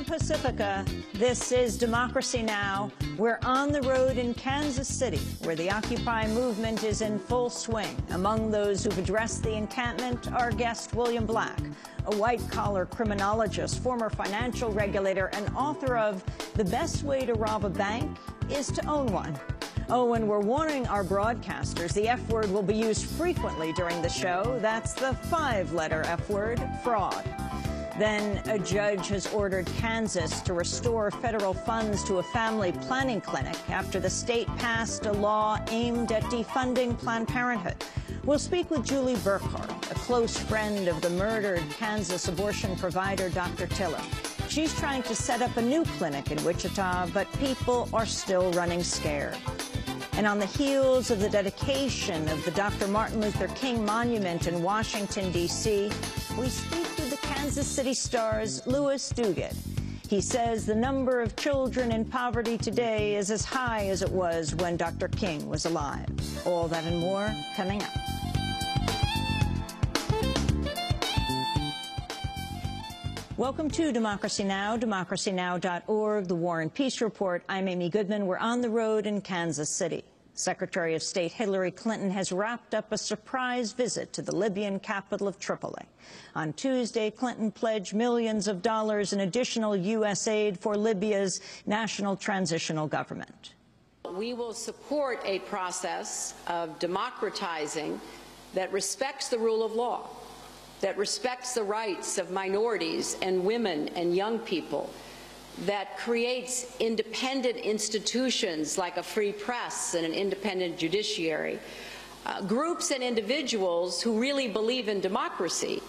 Pacifica, this is Democracy Now! We're on the road in Kansas City, where the Occupy movement is in full swing. Among those who've addressed the encampment, our guest William Black, a white-collar criminologist, former financial regulator, and author of The Best Way to Rob a Bank is to Own One. Oh, and we're warning our broadcasters, the F word will be used frequently during the show. That's the 5-letter F word, fraud. Then a judge has ordered Kansas to restore federal funds to a family planning clinic after the state passed a law aimed at defunding Planned Parenthood. We'll speak with Julie Burkhart, a close friend of the murdered Kansas abortion provider Dr. Tiller. She's trying to set up a new clinic in Wichita, but people are still running scared. And on the heels of the dedication of the Dr. Martin Luther King Monument in Washington, D.C., we speak with the Kansas City Star's Louis Duguid. He says the number of children in poverty today is as high as it was when Dr. King was alive. All that and more coming up. Welcome to Democracy Now!, democracynow.org, the War and Peace Report. I'm Amy Goodman. We're on the road in Kansas City. Secretary of State Hillary Clinton has wrapped up a surprise visit to the Libyan capital of Tripoli. On Tuesday, Clinton pledged millions of dollars in additional U.S. aid for Libya's national transitional government. We will support a process of democratizing that respects the rule of law, that respects the rights of minorities and women and young people, that creates independent institutions like a free press and an independent judiciary, groups and individuals who really believe in democracy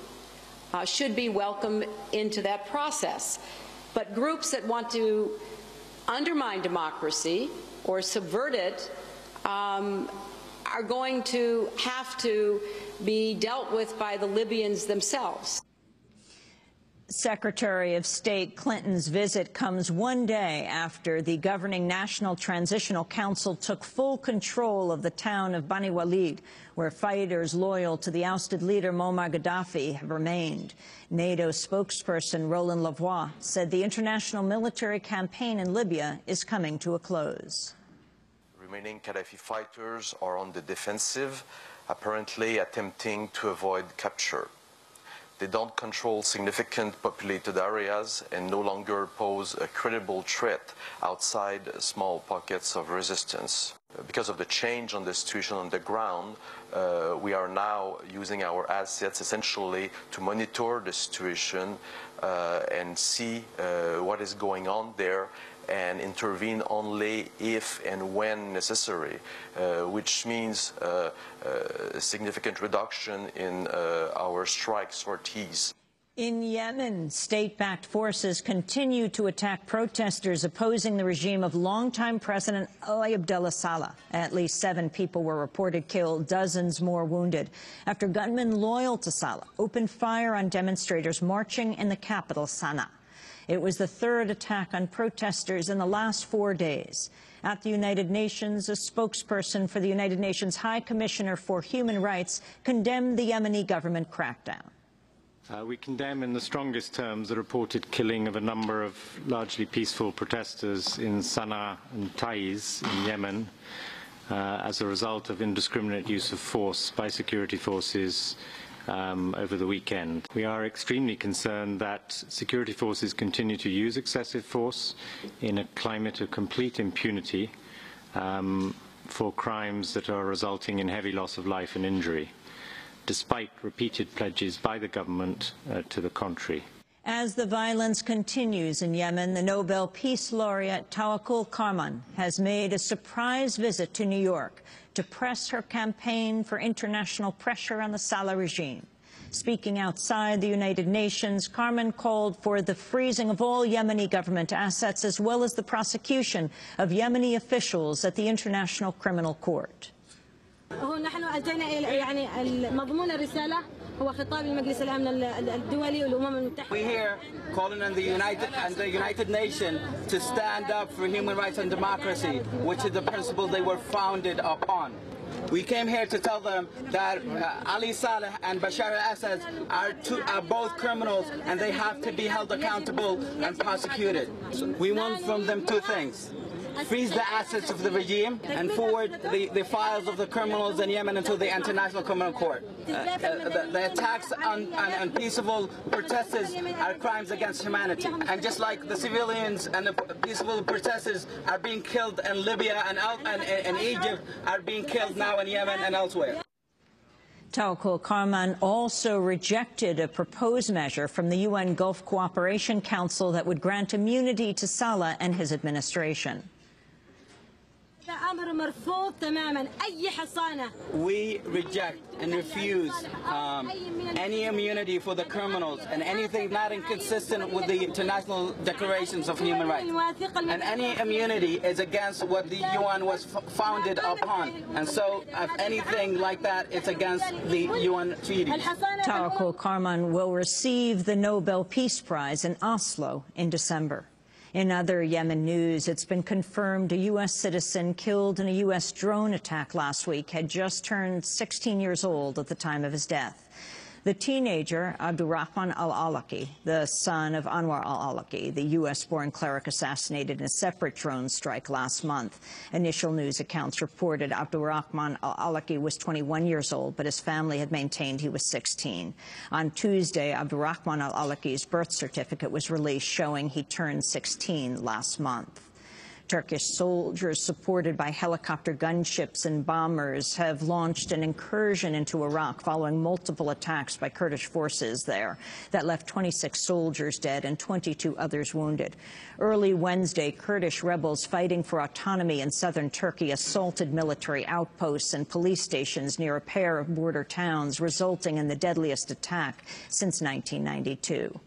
should be welcomed into that process. But groups that want to undermine democracy or subvert it are going to have to be dealt with by the Libyans themselves. Secretary of State Clinton's visit comes one day after the governing National Transitional Council took full control of the town of Bani Walid, where fighters loyal to the ousted leader Muammar Gaddafi have remained. NATO spokesperson Roland Lavoie said the international military campaign in Libya is coming to a close. Remaining Gaddafi fighters are on the defensive, apparently attempting to avoid capture. They don't control significant populated areas and no longer pose a credible threat outside small pockets of resistance. Because of the change on the situation on the ground, we are now using our assets essentially to monitor the situation and see what is going on there and intervene only if and when necessary, which means a significant reduction in our strike sorties. In Yemen, state-backed forces continue to attack protesters opposing the regime of longtime President Ali Abdullah Saleh. At least 7 people were reported killed, dozens more wounded, after gunmen loyal to Saleh opened fire on demonstrators marching in the capital, Sana'a. It was the 3rd attack on protesters in the last 4 days. At the United Nations, a spokesperson for the United Nations High Commissioner for Human Rights condemned the Yemeni government crackdown. We condemn in the strongest terms the reported killing of a number of largely peaceful protesters in Sana'a and Taiz in Yemen as a result of indiscriminate use of force by security forces over the weekend. We are extremely concerned that security forces continue to use excessive force in a climate of complete impunity for crimes that are resulting in heavy loss of life and injury, despite repeated pledges by the government to the contrary. As the violence continues in Yemen, the Nobel Peace Laureate Tawakkol Karman has made a surprise visit to New York to press her campaign for international pressure on the Saleh regime. Speaking outside the United Nations, Karman called for the freezing of all Yemeni government assets as well as the prosecution of Yemeni officials at the International Criminal Court. نحن أتينا يعني مضمون الرسالة هو خطاب المجلس الأمن الدولي والأمم المتحدة. We here calling on the United Nations to stand up for human rights and democracy, which is the principle they were founded upon. We came here to tell them that Ali Saleh and Bashar al-Assad are both criminals, and they have to be held accountable and prosecuted. We want from them two things: freeze the assets of the regime and forward the files of the criminals in Yemen into the International Criminal Court. The attacks on peaceful protesters are crimes against humanity. And just like the civilians and the peaceful protesters are being killed in Libya and Egypt, are being killed now in Yemen and elsewhere. Tawakkol Karman also rejected a proposed measure from the UN Gulf Cooperation Council that would grant immunity to Saleh and his administration. We reject and refuse any immunity for the criminals and anything not inconsistent with the international declarations of human rights. And any immunity is against what the UN was founded upon. And so if anything like that, it's against the UN treaties. Tawakkol Karman will receive the Nobel Peace Prize in Oslo in December. In other Yemen news, it's been confirmed a U.S. citizen killed in a U.S. drone attack last week had just turned 16 years old at the time of his death. The teenager, Abdurrahman al-Awlaki, the son of Anwar al-Awlaki, the U.S.-born cleric assassinated in a separate drone strike last month. Initial news accounts reported Abdurrahman al-Awlaki was 21 years old, but his family had maintained he was 16. On Tuesday, Abdurrahman al-Awlaki's birth certificate was released showing he turned 16 last month. Turkish soldiers, supported by helicopter gunships and bombers, have launched an incursion into Iraq following multiple attacks by Kurdish forces there that left 26 soldiers dead and 22 others wounded. Early Wednesday, Kurdish rebels fighting for autonomy in southern Turkey assaulted military outposts and police stations near a pair of border towns, resulting in the deadliest attack since 1992.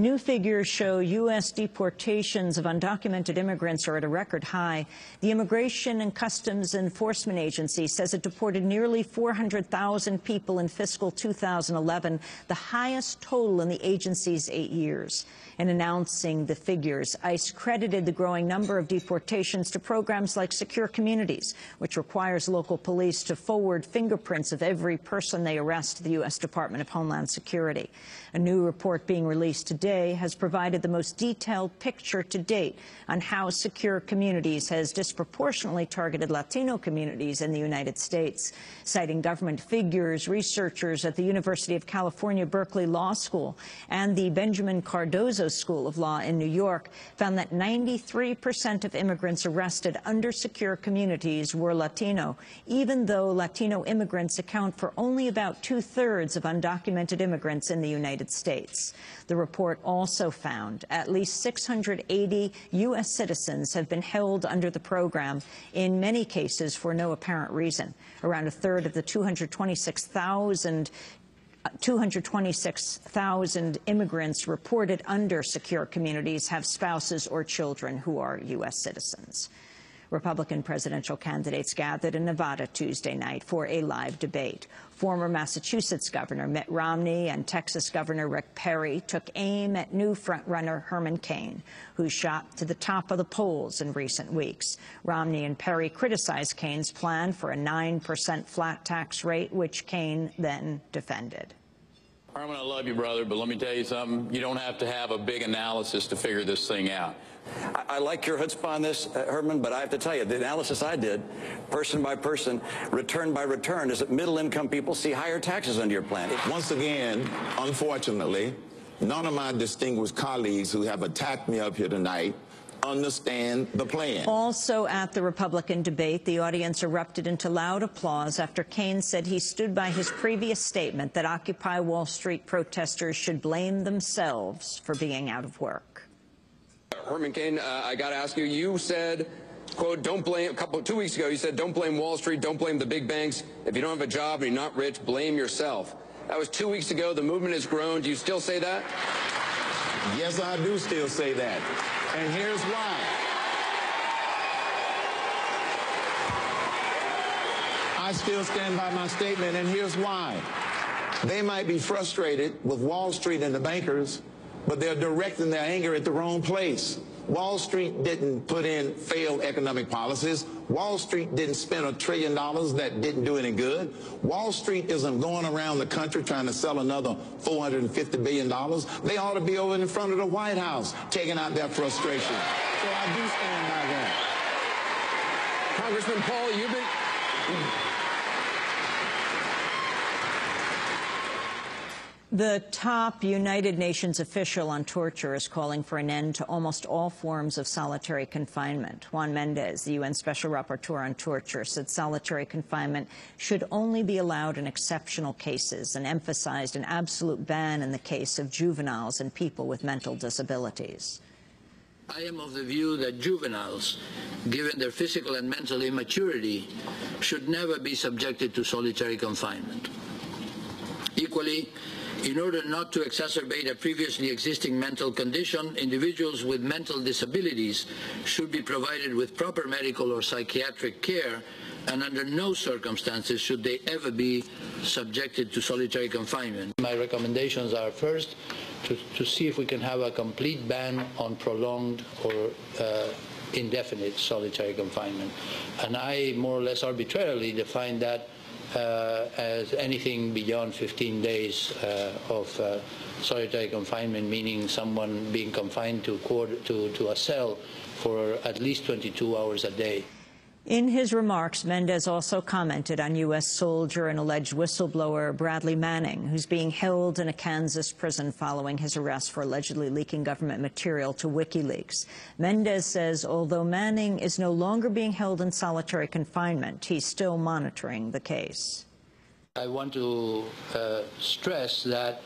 New figures show U.S. deportations of undocumented immigrants are at a record high. The Immigration and Customs Enforcement Agency says it deported nearly 400,000 people in fiscal 2011, the highest total in the agency's 8 years. In announcing the figures, ICE credited the growing number of deportations to programs like Secure Communities, which requires local police to forward fingerprints of every person they arrest to the U.S. Department of Homeland Security. A new report being released today has provided the most detailed picture to date on how Secure Communities has disproportionately targeted Latino communities in the United States. Citing government figures, researchers at the University of California, Berkeley Law School and the Benjamin Cardozo School of Law in New York found that 93% of immigrants arrested under Secure Communities were Latino, even though Latino immigrants account for only about 2/3 of undocumented immigrants in the United States. The report also found at least 680 U.S. citizens have been held under the program, in many cases for no apparent reason. Around a third of the 226,000 immigrants reported under Secure Communities have spouses or children who are U.S. citizens. Republican presidential candidates gathered in Nevada Tuesday night for a live debate. Former Massachusetts Governor Mitt Romney and Texas Governor Rick Perry took aim at new frontrunner Herman Cain, who shot to the top of the polls in recent weeks. Romney and Perry criticized Cain's plan for a 9% flat tax rate, which Cain then defended. Herman, I love you, brother, but let me tell you something. You don't have to have a big analysis to figure this thing out. I like your chutzpah on this, Herman, but I have to tell you, the analysis I did, person by person, return by return, is that middle-income people see higher taxes under your plan. Once again, unfortunately, none of my distinguished colleagues who have attacked me up here tonight understand the plan. Also at the Republican debate, the audience erupted into loud applause after Cain said he stood by his previous statement that Occupy Wall Street protesters should blame themselves for being out of work. Herman Cain, I got to ask you, you said, quote, don't blame, 2 weeks ago, you said, don't blame Wall Street, don't blame the big banks. If you don't have a job and you're not rich, blame yourself. That was 2 weeks ago. The movement has grown. Do you still say that? Yes, I do still say that. And here's why. I still stand by my statement, and here's why. They might be frustrated with Wall Street and the bankers, but they're directing their anger at the wrong place. Wall Street didn't put in failed economic policies. Wall Street didn't spend $1 trillion that didn't do any good. Wall Street isn't going around the country trying to sell another $450 billion. They ought to be over in front of the White House taking out their frustration. So I do stand by that. Congressman Paul, you've been... The top United Nations official on torture is calling for an end to almost all forms of solitary confinement. Juan Mendez, the UN Special Rapporteur on Torture, said solitary confinement should only be allowed in exceptional cases and emphasized an absolute ban in the case of juveniles and people with mental disabilities. I am of the view that juveniles, given their physical and mental immaturity, should never be subjected to solitary confinement. Equally, in order not to exacerbate a previously existing mental condition, individuals with mental disabilities should be provided with proper medical or psychiatric care, and under no circumstances should they ever be subjected to solitary confinement. My recommendations are, first, to see if we can have a complete ban on prolonged or indefinite solitary confinement. And I, more or less arbitrarily, define that as anything beyond 15 days of solitary confinement, meaning someone being confined to a cell for at least 22 hours a day. In his remarks, Mendez also commented on U.S. soldier and alleged whistleblower Bradley Manning, who's being held in a Kansas prison following his arrest for allegedly leaking government material to WikiLeaks. Mendez says although Manning is no longer being held in solitary confinement, he's still monitoring the case. I want to stress that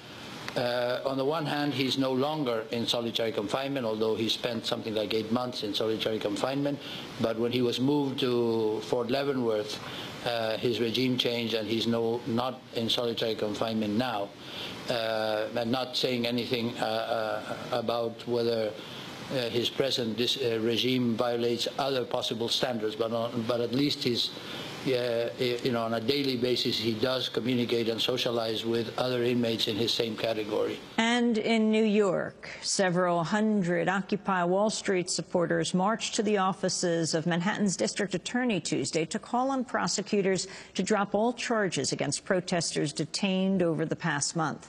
on the one hand, he's no longer in solitary confinement, although he spent something like 8 months in solitary confinement. But when he was moved to Fort Leavenworth, his regime changed, and he's not in solitary confinement now. I'm not saying anything about whether his present regime violates other possible standards, but at least he's on a daily basis, he does communicate and socialize with other inmates in his same category. And in New York, several hundred Occupy Wall Street supporters marched to the offices of Manhattan's district attorney Tuesday to call on prosecutors to drop all charges against protesters detained over the past month.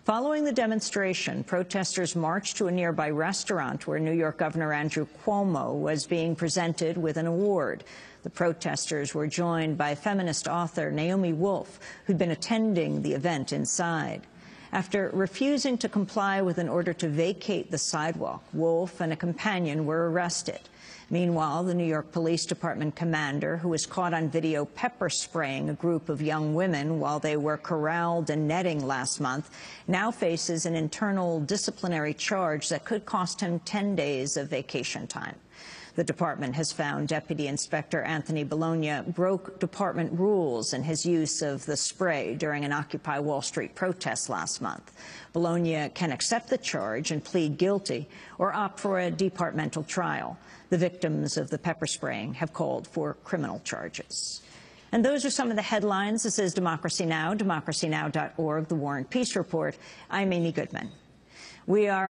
Following the demonstration, protesters marched to a nearby restaurant where New York Governor Andrew Cuomo was being presented with an award. The protesters were joined by feminist author Naomi Wolf, who'd been attending the event inside. After refusing to comply with an order to vacate the sidewalk, Wolf and a companion were arrested. Meanwhile, the New York Police Department commander, who was caught on video pepper spraying a group of young women while they were corralled and netting last month, now faces an internal disciplinary charge that could cost him 10 days of vacation time. The department has found Deputy Inspector Anthony Bologna broke department rules in his use of the spray during an Occupy Wall Street protest last month. Bologna can accept the charge and plead guilty or opt for a departmental trial. The victims of the pepper spraying have called for criminal charges. And those are some of the headlines. This is Democracy Now!, democracynow.org, The War and Peace Report. I'm Amy Goodman. We are